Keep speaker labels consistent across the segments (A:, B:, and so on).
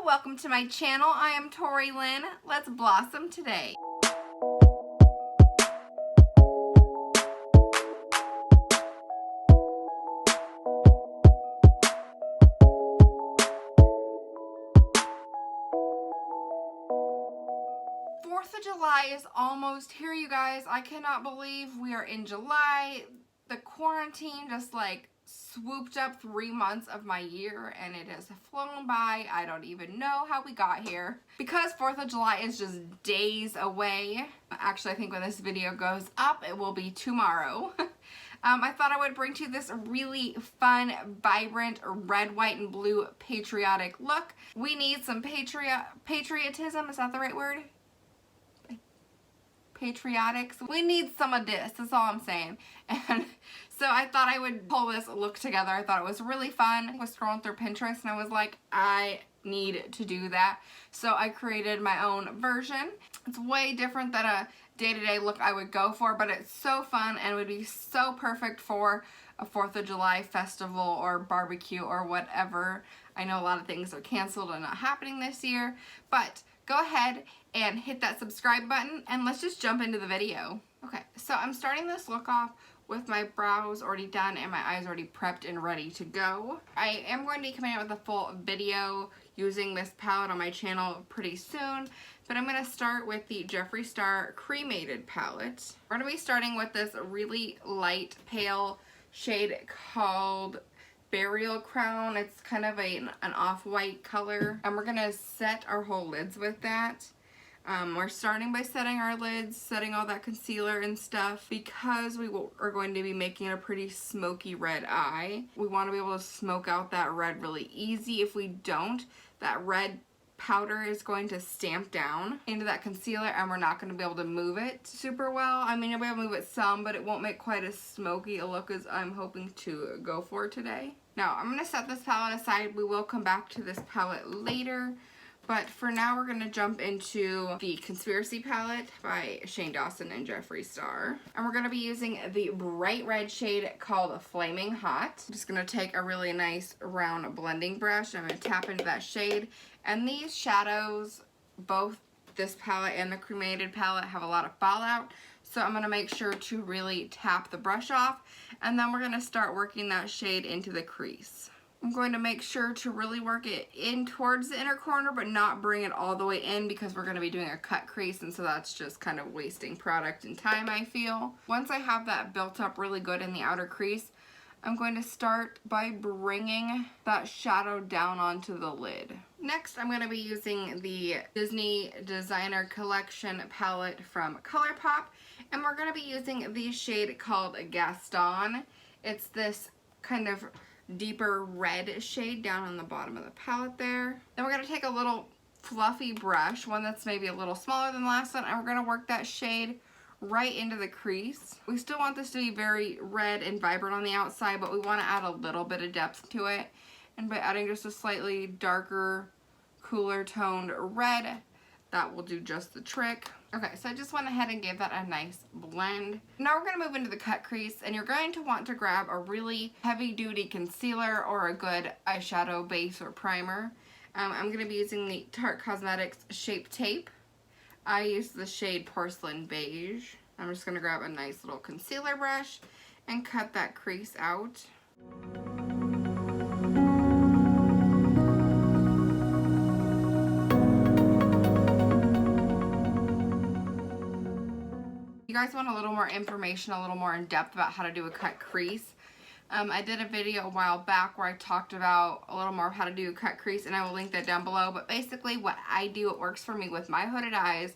A: welcome to my channel. I am Tori Lynn. Let's blossom today. July is almost here, you guys. I cannot believe we are in July. The quarantine just like swooped up 3 months of my year and it has flown by. I don't even know how we got here because 4th of July is just days away. Actually, I think when this video goes up, it will be tomorrow. I thought I would bring to you this really fun, vibrant, red, white, and blue patriotic look. We need some patriotism. Is that the right word? Patriotics. We need some of this. That's all I'm saying. And so I thought I would pull this look together. I thought it was really fun. I was scrolling through Pinterest and I was like, I need to do that. So I created my own version. It's way different than a day-to-day look I would go for, but it's so fun and would be so perfect for a 4th of July festival or barbecue or whatever. I know a lot of things are canceled and not happening this year, but go ahead and hit that subscribe button and let's just jump into the video. Okay, so I'm starting this look off with my brows already done and my eyes already prepped and ready to go. I am going to be coming out with a full video using this palette on my channel pretty soon, but I'm going to start with the Jeffree Star Cremated palette. We're going to be starting with this really light pale shade called Burial Crown. It's kind of an off-white color, and we're gonna set our whole lids with that. We're starting by setting our lids, setting all that concealer and stuff, because we are going to be making a pretty smoky red eye. We want to be able to smoke out that red really easy. If we don't, that red powder is going to stamp down into that concealer and we're not going to be able to move it super well. I mean, you'll be able to move it some, but it won't make quite as smoky a look as I'm hoping to go for today. Now, I'm going to set this palette aside. We will come back to this palette later, but for now we're going to jump into the Conspiracy palette by Shane Dawson and Jeffree Star. And we're going to be using the bright red shade called Flaming Hot. I'm just going to take a really nice round blending brush. I'm going to tap into that shade. And these shadows, both this palette and the Cremated palette, have a lot of fallout. So I'm going to make sure to really tap the brush off. And then we're going to start working that shade into the crease. I'm going to make sure to really work it in towards the inner corner, but not bring it all the way in because we're going to be doing a cut crease. And so that's just kind of wasting product and time, I feel. Once I have that built up really good in the outer crease, I'm going to start by bringing that shadow down onto the lid. Next, I'm going to be using the Disney Designer Collection palette from ColourPop, and we're going to be using the shade called Gaston. It's this kind of deeper red shade down on the bottom of the palette there. Then we're going to take a little fluffy brush, one that's maybe a little smaller than the last one, and we're going to work that shade right into the crease. We still want this to be very red and vibrant on the outside, but we want to add a little bit of depth to it. And by adding just a slightly darker, cooler toned red, that will do just the trick. Okay, so I just went ahead and gave that a nice blend. Now we're going to move into the cut crease, and you're going to want to grab a really heavy duty concealer or a good eyeshadow base or primer. I'm going to be using the Tarte Cosmetics Shape Tape. I use the shade Porcelain Beige. I'm just going to grab a nice little concealer brush and cut that crease out. You guys want a little more information, a little more in depth about how to do a cut crease. I did a video a while back where I talked about a little more of how to do a cut crease, and I will link that down below. But basically what I do, what works for me with my hooded eyes,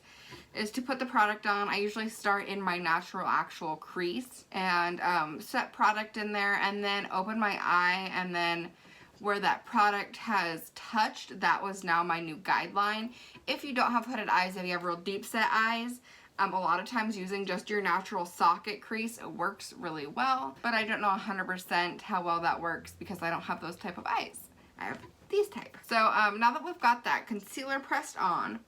A: is to put the product on. I usually start in my natural actual crease and set product in there, and then open my eye, and then where that product has touched, that was now my new guideline. If you don't have hooded eyes, if you have real deep set eyes, a lot of times using just your natural socket crease, it works really well, but I don't know 100% how well that works because I don't have those type of eyes. I have these type. So now that we've got that concealer pressed on,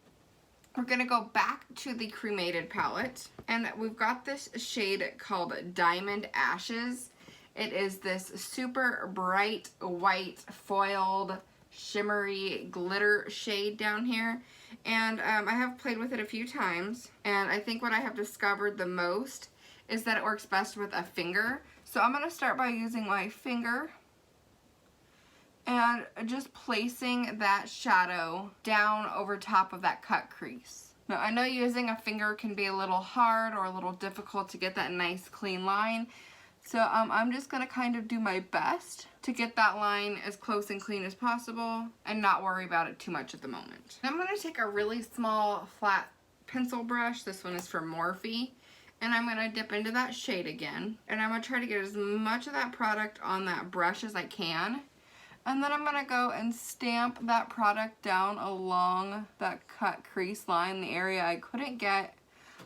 A: we're going to go back to the Cremated palette, and we've got this shade called Diamond Ashes. It is this super bright white foiled shimmery glitter shade down here. And I have played with it a few times, and I think what I have discovered the most is that it works best with a finger. So I'm going to start by using my finger and just placing that shadow down over top of that cut crease. Now I know using a finger can be a little hard or a little difficult to get that nice clean line. So I'm just going to kind of do my best to get that line as close and clean as possible and not worry about it too much at the moment. Now I'm going to take a really small flat pencil brush. This one is from Morphe. And I'm going to dip into that shade again. And I'm going to try to get as much of that product on that brush as I can. And then I'm going to go and stamp that product down along that cut crease line, the area I couldn't get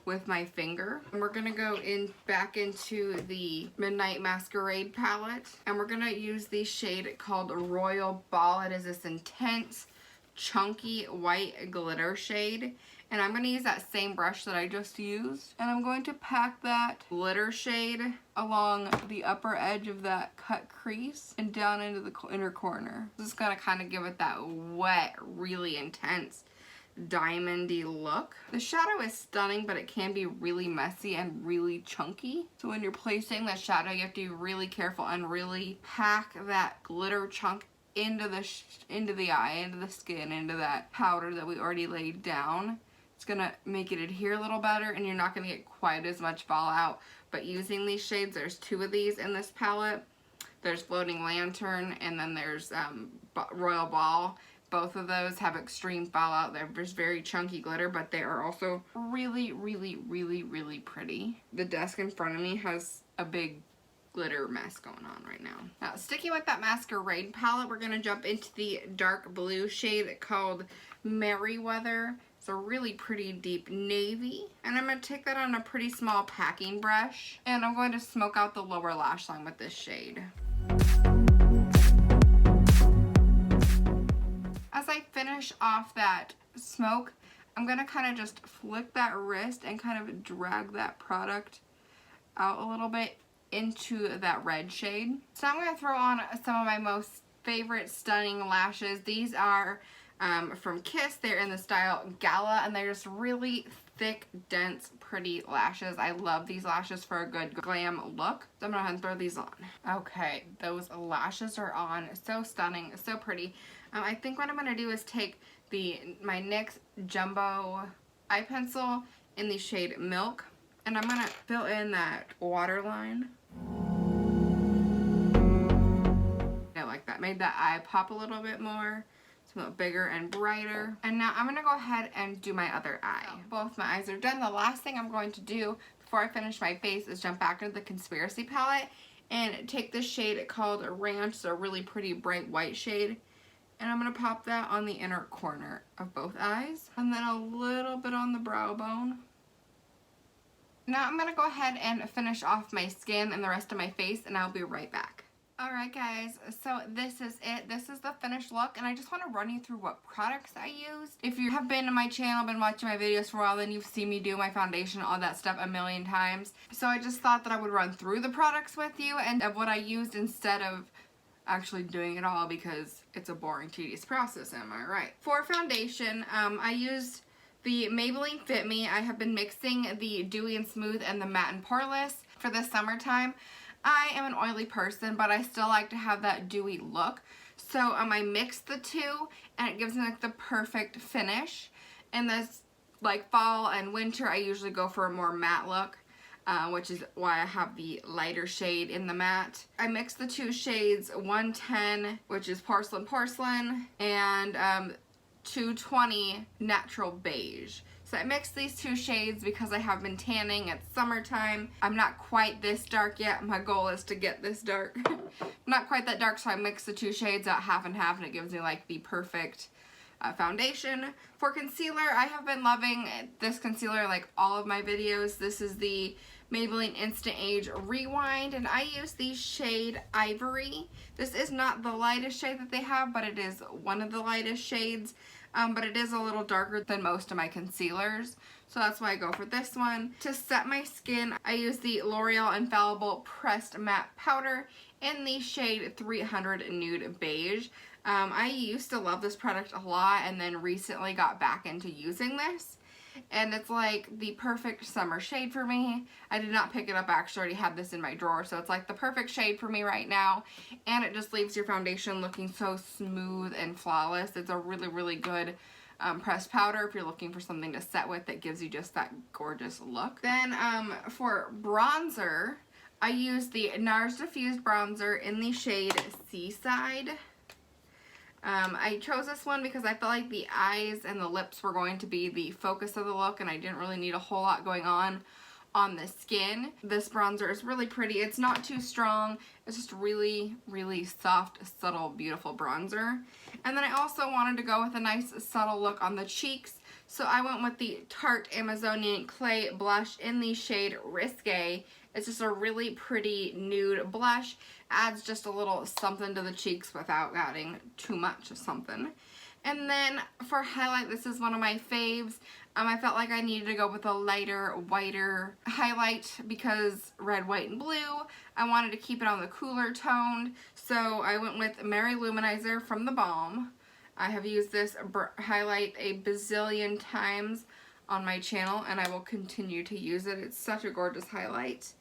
A: with my finger. And we're going to go back into the Midnight Masquerade palette. And we're going to use the shade called Royal Ball. It is this intense, chunky white glitter shade. And I'm going to use that same brush that I just used. And I'm going to pack that glitter shade along the upper edge of that cut crease and down into the inner corner. This is going to kind of give it that wet, really intense, diamondy look. The shadow is stunning, but it can be really messy and really chunky. So when you're placing the shadow, you have to be really careful and really pack that glitter chunk into the eye, into the skin, into that powder that we already laid down. It's gonna make it adhere a little better, and you're not gonna get quite as much fallout. But using these shades, there's two of these in this palette. There's Floating Lantern, and then there's Royal Ball. Both of those have extreme fallout. They're just very chunky glitter, but they are also really, really, really, really pretty. The desk in front of me has a big glitter mess going on right now. Now, sticking with that Masquerade palette, we're gonna jump into the dark blue shade called Merryweather. It's a really pretty deep navy, and I'm going to take that on a pretty small packing brush, and I'm going to smoke out the lower lash line with this shade. As I finish off that smoke, I'm going to kind of just flick that wrist and kind of drag that product out a little bit into that red shade. So I'm going to throw on some of my most favorite stunning lashes. These are from Kiss. They're in the style Gala, and they're just really thick, dense, pretty lashes. I love these lashes for a good glam look. So I'm gonna go ahead and throw these on. Okay, those lashes are on. So stunning, so pretty. I think what I'm gonna do is take my NYX Jumbo eye pencil in the shade Milk, and I'm gonna fill in that waterline. I like that. Made that eye pop a little bit more. It's a little bigger and brighter. And now I'm going to go ahead and do my other eye. Both my eyes are done. The last thing I'm going to do before I finish my face is jump back into the Conspiracy palette and take this shade called Ranch. It's a really pretty bright white shade. And I'm going to pop that on the inner corner of both eyes. And then a little bit on the brow bone. Now I'm going to go ahead and finish off my skin and the rest of my face, and I'll be right back. Alright guys, so this is it. This is the finished look, and I just want to run you through what products I used. If you have been to my channel, been watching my videos for a while, then you've seen me do my foundation, all that stuff a million times. So I just thought that I would run through the products with you and of what I used instead of actually doing it all, because it's a boring, tedious process, am I right? For foundation, I used the Maybelline Fit Me. I have been mixing the Dewy and Smooth and the Matte and Poreless for the summertime. I am an oily person, but I still like to have that dewy look. So I mixed the two, and it gives me like the perfect finish. In this like fall and winter, I usually go for a more matte look, which is why I have the lighter shade in the matte. I mixed the two shades, 110, which is Porcelain, and 220 Natural Beige. So I mixed these two shades because I have been tanning. It's summertime. I'm not quite this dark yet. My goal is to get this dark. Not quite that dark, so I mixed the two shades out half and half, and it gives me like the perfect foundation. For concealer, I have been loving this concealer like all of my videos. This is the Maybelline Instant Age Rewind, and I use the shade Ivory. This is not the lightest shade that they have, but it is one of the lightest shades. But it is a little darker than most of my concealers, so that's why I go for this one. To set my skin, I use the L'Oreal Infallible Pressed Matte Powder in the shade 300 Nude Beige. I used to love this product a lot and then recently got back into using this. And it's like the perfect summer shade for me. I did not pick it up, I actually already had this in my drawer, so it's like the perfect shade for me right now. And it just leaves your foundation looking so smooth and flawless. It's a really, really good pressed powder if you're looking for something to set with that gives you just that gorgeous look. Then for bronzer, I used the NARS Diffused Bronzer in the shade Seaside. I chose this one because I felt like the eyes and the lips were going to be the focus of the look, and I didn't really need a whole lot going on the skin. This bronzer is really pretty. It's not too strong. It's just really, really soft, subtle, beautiful bronzer. And then I also wanted to go with a nice subtle look on the cheeks, so I went with the Tarte Amazonian Clay Blush in the shade Risque. It's just a really pretty nude blush. Adds just a little something to the cheeks without adding too much of something. And then for highlight, this is one of my faves. I felt like I needed to go with a lighter, whiter highlight because red, white, and blue. I wanted to keep it on the cooler toned, so I went with Mary Luminizer from The Balm. I have used this highlight a bazillion times on my channel, and I will continue to use it. It's such a gorgeous highlight.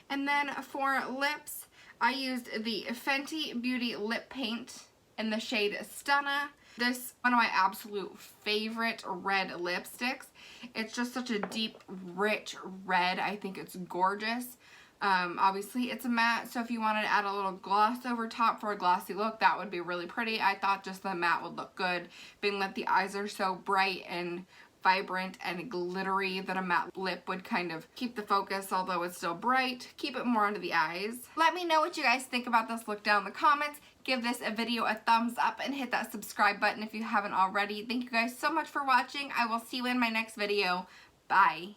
A: And then for lips, I used the Fenty Beauty Lip Paint in the shade Stunna. This is one of my absolute favorite red lipsticks. It's just such a deep, rich red. I think it's gorgeous. Obviously it's a matte, so if you wanted to add a little gloss over top for a glossy look, that would be really pretty. I thought just the matte would look good, being that the eyes are so bright and vibrant and glittery that a matte lip would kind of keep the focus, although it's still bright, keep it more under the eyes. Let me know what you guys think about this look down in the comments. Give this video a thumbs up and hit that subscribe button if you haven't already. Thank you guys so much for watching. I will see you in my next video. Bye.